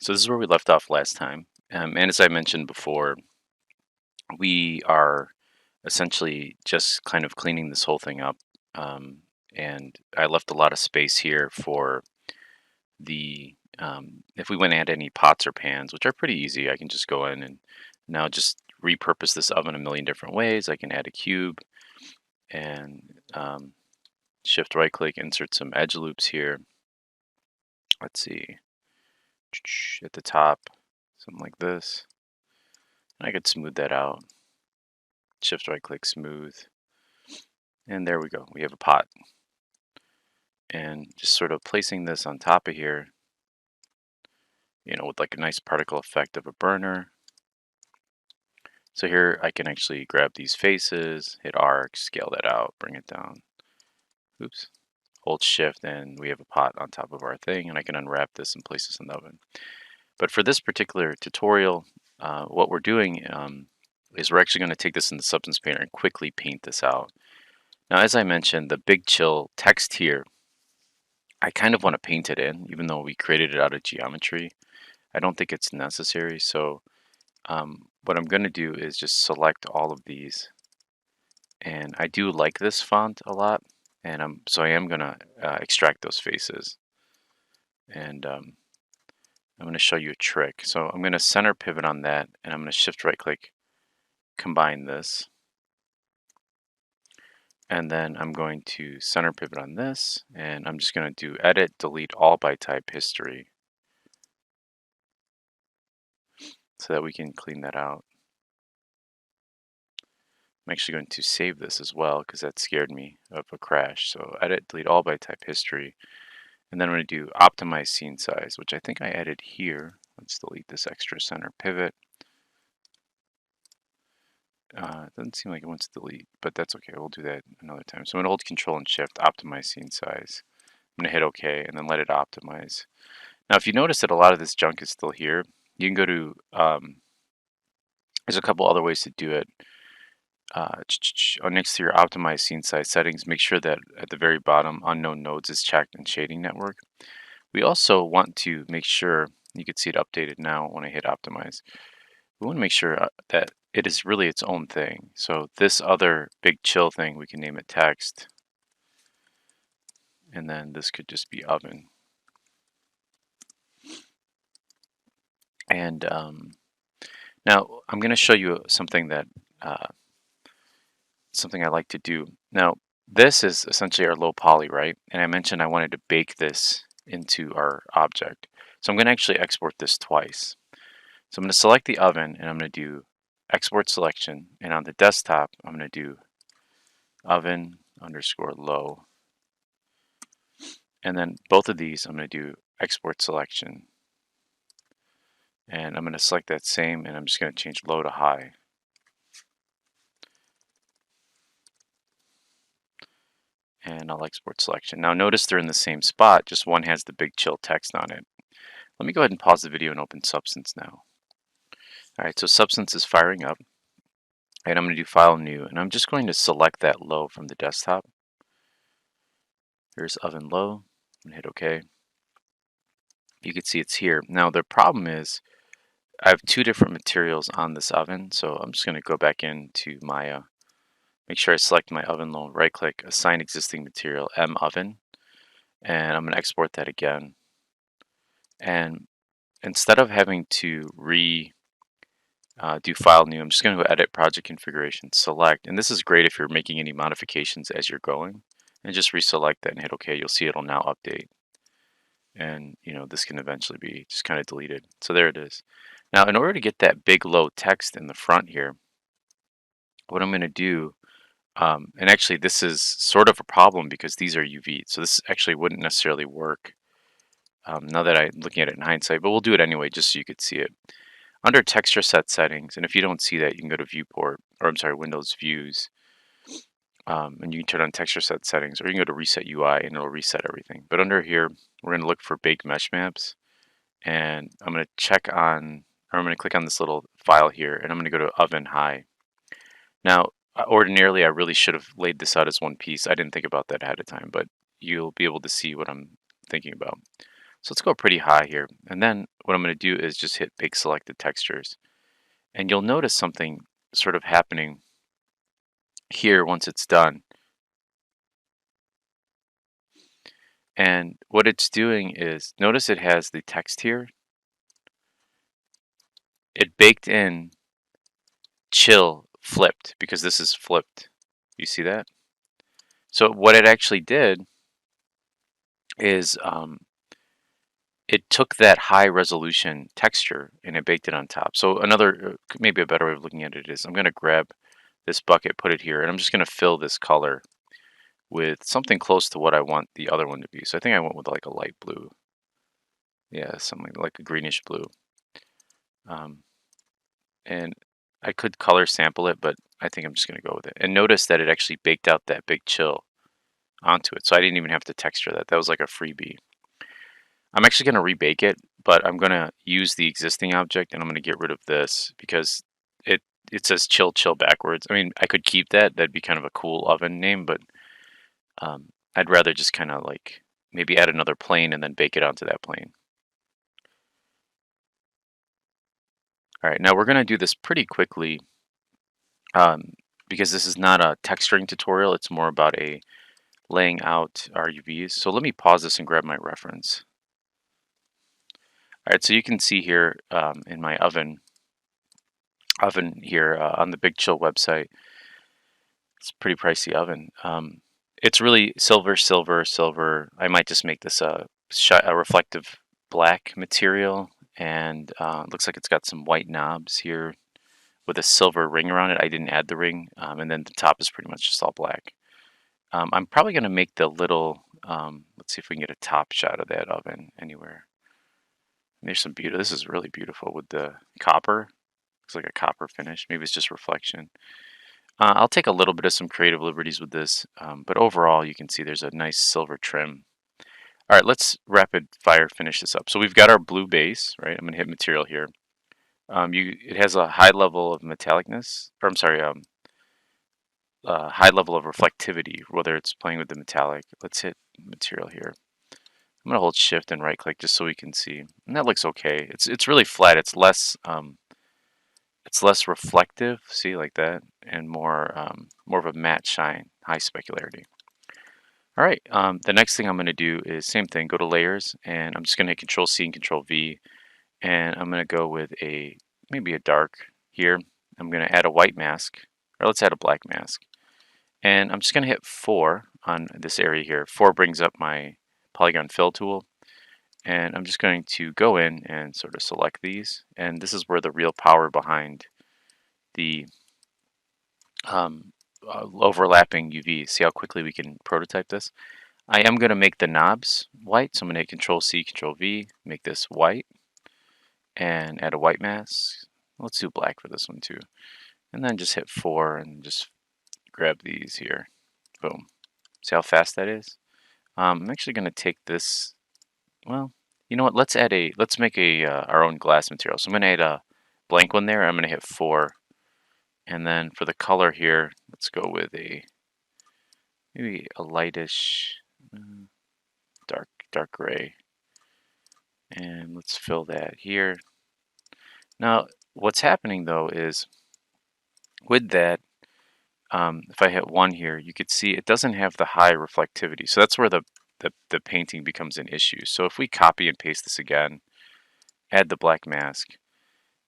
So this is where we left off last time. And as I mentioned before, we are essentially just kind of cleaning this whole thing up. Um, and I left a lot of space here for if we want to add any pots or pans, which are pretty easy, I can just go in and now just repurpose this oven a million different ways. I can add a cube and shift right click, insert some edge loops here. Let's see, at the top, something like this. I could smooth that out. Shift right click, smooth. And there we go. We have a pot. And just sort of placing this on top of here, with like a nice particle effect of a burner. So here I can actually grab these faces, hit arc, scale that out, bring it down. Oops. Hold shift and we have a pot on top of our thing, and I can unwrap this and place this in the oven. But for this particular tutorial, what we're doing is we're actually going to take this in the Substance Painter and quickly paint this out. Now, as I mentioned, the Big Chill text here, I kind of want to paint it in, even though we created it out of geometry. I don't think it's necessary. So what I'm going to do is just select all of these. And I do like this font a lot. And so I am going to extract those faces. And I'm going to show you a trick. So I'm going to center pivot on that, and I'm going to shift right click, combine this. And then I'm going to center pivot on this, and I'm just going to do edit, delete all by type history so that we can clean that out. I'm actually going to save this as well because that scared me of a crash. So edit, delete all by type history. And then I'm going to do optimize scene size, which I think I added here. Let's delete this extra center pivot. It doesn't seem like it wants to delete, but that's okay. We'll do that another time. So I'm going to hold Control and Shift, optimize scene size. I'm going to hit OK and then let it optimize. Now, if you notice that a lot of this junk is still here, you can go to, there's a couple other ways to do it. Next to your optimize scene size settings, make sure that at the very bottom, unknown nodes is checked in shading network. We also want to make sure, you can see it updated now when I hit optimize. We want to make sure that it is really its own thing. So this other Big Chill thing, we can name it text. And then this could just be oven. And now I'm going to show you something that something I like to do. Now this is essentially our low poly, right? And I mentioned I wanted to bake this into our object. So I'm going to actually export this twice. So I'm going to select the oven and I'm going to do export selection. And on the desktop, I'm going to do oven underscore low. And then both of these, I'm going to do export selection. And I'm going to select that same, and I'm just going to change low to high. And I'll export selection. Now notice they're in the same spot, just one has the Big Chill text on it. Let me go ahead and pause the video and open Substance now. Alright, so Substance is firing up. And I'm going to do File New, and I'm just going to select that low from the desktop. Here's oven low, and hit OK. You can see it's here. Now the problem is, I have two different materials on this oven, so I'm just going to go back into my make sure I select my oven low, right click, assign existing material, M oven, and I'm going to export that again. And instead of having to do file new, I'm just going to go edit project configuration, select, and this is great if you're making any modifications as you're going, and just reselect that and hit OK. You'll see it'll now update. And this can eventually be just kind of deleted. So there it is. Now in order to get that big low text in the front here, what I'm going to do, and actually this is sort of a problem because these are UV, so this actually wouldn't necessarily work now that I'm looking at it in hindsight, but we'll do it anyway just so you could see it. Under texture set settings, and if you don't see that, you can go to viewport, or I'm sorry, Windows Views, and you can turn on texture set settings, or you can go to reset UI and it'll reset everything. But under here, we're going to look for baked mesh maps, and I'm going to check on, or I'm going to click on this little file here, and I'm going to go to oven high. Now, ordinarily, I really should have laid this out as one piece. I didn't think about that ahead of time, but you'll be able to see what I'm thinking about. So let's go pretty high here. And then what I'm going to do is just hit big selected textures. And you'll notice something sort of happening here once it's done. And what it's doing is, notice it has the text here. It baked in chill flipped because this is flipped. You see that? So what it actually did is it took that high resolution texture and it baked it on top. So another, maybe a better way of looking at it is I'm going to grab this bucket, put it here, and I'm just going to fill this color with something close to what I want the other one to be. So I think I went with like a light blue. Yeah, something like a greenish blue. And I could color sample it, but I think I'm just going to go with it. And notice that it actually baked out that big chill onto it. So I didn't even have to texture that. That was like a freebie. I'm actually going to rebake it, but I'm going to use the existing object and I'm going to get rid of this because it says chill backwards. I mean, I could keep that. That'd be kind of a cool oven name, but I'd rather just kind of like maybe add another plane and then bake it onto that plane. All right, now we're going to do this pretty quickly because this is not a texturing tutorial. It's more about a laying out our UVs. So let me pause this and grab my reference. All right, so you can see here in my oven here on the Big Chill website. It's a pretty pricey oven. It's really silver, silver, silver. I might just make this a reflective black material, and looks like it's got some white knobs here with a silver ring around it. I didn't add the ring, and then the top is pretty much just all black. I'm probably going to make the little, let's see if we can get a top shot of that oven anywhere. And there's some beauty. This is really beautiful with the copper. Looks like a copper finish. Maybe it's just reflection. I'll take a little bit of some creative liberties with this, but overall you can see there's a nice silver trim. All right, let's rapid fire finish this up. So we've got our blue base, right? I'm going to hit material here. It has a high level of metallicness, or I'm sorry, high level of reflectivity, whether it's playing with the metallic. Let's hit material here. I'm going to hold shift and right click just so we can see. And that looks okay. It's really flat. It's less reflective, see, like that, and more of a matte shine, high specularity. All right, the next thing I'm going to do is same thing, go to layers, and I'm just going to hit Control C and Control V, and I'm going to go with maybe a dark here. I'm going to add a white mask, or let's add a black mask. And I'm just going to hit 4 on this area here. 4 brings up my polygon fill tool. And I'm just going to go in and sort of select these. And this is where the real power behind the overlapping UV. See how quickly we can prototype this? I am going to make the knobs white. So I'm going to hit Control C, Control V, make this white, and add a white mask. Let's do black for this one too. And then just hit 4 and just grab these here. Boom. See how fast that is? I'm actually going to take this. Well, you know what? Let's make our own glass material. So I'm going to add a blank one there. I'm going to hit 4, and then for the color here, let's go with maybe a lightish dark gray, and let's fill that here. Now, what's happening though is with that, if I hit 1 here, you could see it doesn't have the high reflectivity. So that's where the painting becomes an issue. So if we copy and paste this again, add the black mask,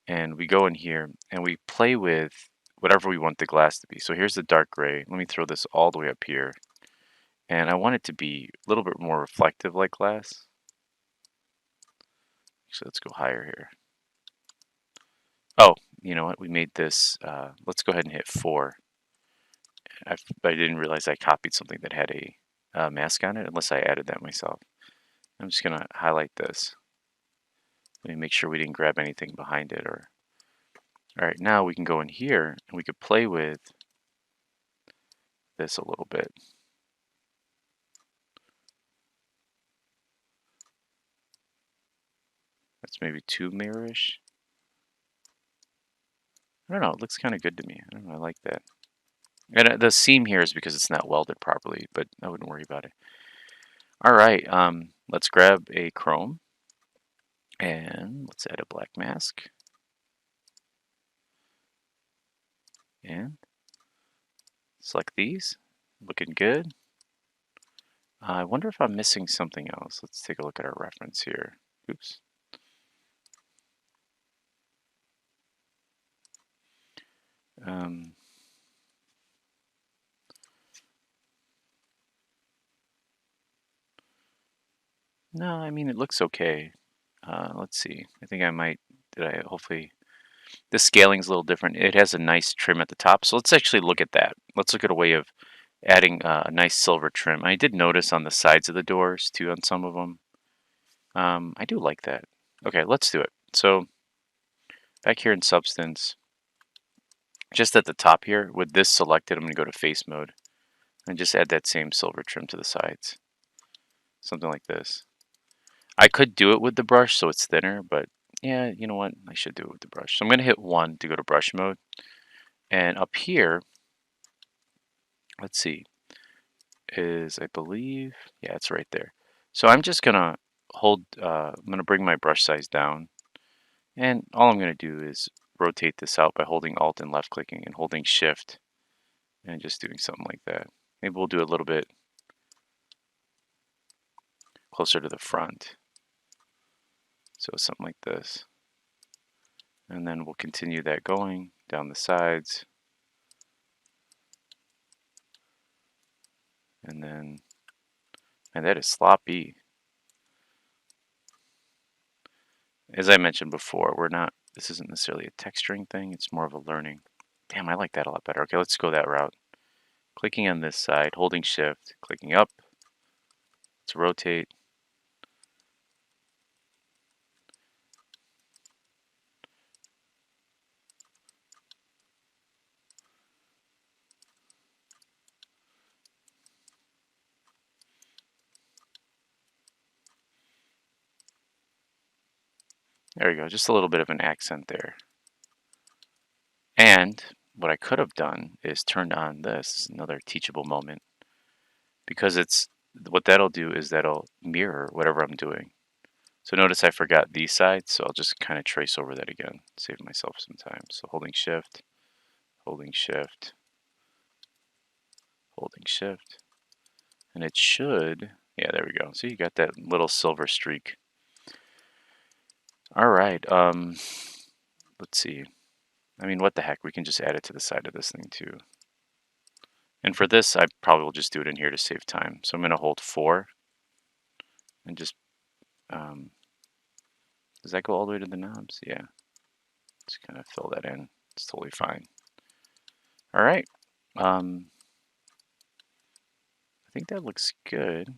and we go in here and we play with whatever we want the glass to be. So here's the dark gray. Let me throw this all the way up here. And I want it to be a little bit more reflective like glass. So let's go higher here. Oh, you know what? We made this. Let's go ahead and hit 4. I didn't realize I copied something that had a mask on it, unless I added that myself. I'm just going to highlight this. Let me make sure we didn't grab anything behind it. All right, now we can go in here and we could play with this a little bit. That's maybe too mirrorish. I don't know, it looks kind of good to me. I don't know, I like that. And the seam here is because it's not welded properly, but I wouldn't worry about it. All right, let's grab a chrome. And let's add a black mask. And select these. Looking good. I wonder if I'm missing something else. Let's take a look at our reference here. Oops. Um, no, I mean, it looks okay. Let's see. I think I might, hopefully, the scaling's a little different. It has a nice trim at the top. So let's actually look at that. Let's look at a way of adding a nice silver trim. I did notice on the sides of the doors too, on some of them. I do like that. Okay, let's do it. So back here in Substance, just at the top here, with this selected, I'm going to go to face mode and just add that same silver trim to the sides. Something like this. I could do it with the brush so it's thinner, but yeah, you know what? I should do it with the brush. So I'm going to hit 1 to go to brush mode. And up here, let's see, is I believe, yeah, it's right there. So I'm just going to I'm going to bring my brush size down. And all I'm going to do is rotate this out by holding Alt and left clicking and holding Shift and just doing something like that. Maybe we'll do a little bit closer to the front. So something like this. And then we'll continue that going down the sides. And then, and that is sloppy. As I mentioned before, this isn't necessarily a texturing thing, it's more of a learning. Damn, I like that a lot better. Okay, let's go that route. Clicking on this side, holding Shift, clicking up. Let's rotate. There we go, just a little bit of an accent there. And what I could have done is turned on this, another teachable moment, because what that'll do is that'll mirror whatever I'm doing. So notice I forgot these sides, so I'll just kind of trace over that again, save myself some time. So holding Shift, holding Shift, holding Shift, and it should, yeah, there we go. So you got that little silver streak. All right, let's see. I mean, what the heck, we can just add it to the side of this thing too. And for this, I probably will just do it in here to save time. So I'm going to hold 4 and just, does that go all the way to the knobs? Yeah. Just kind of fill that in. It's totally fine. All right. I think that looks good.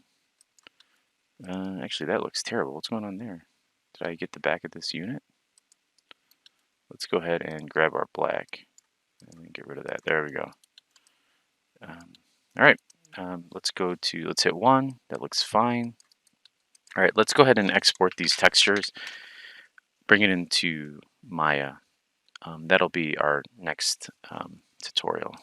Actually, that looks terrible. What's going on there? Did I get the back of this unit? Let's go ahead and grab our black and get rid of that. There we go. All right. Let's hit 1. That looks fine. All right, let's go ahead and export these textures. Bring it into Maya. That'll be our next tutorial.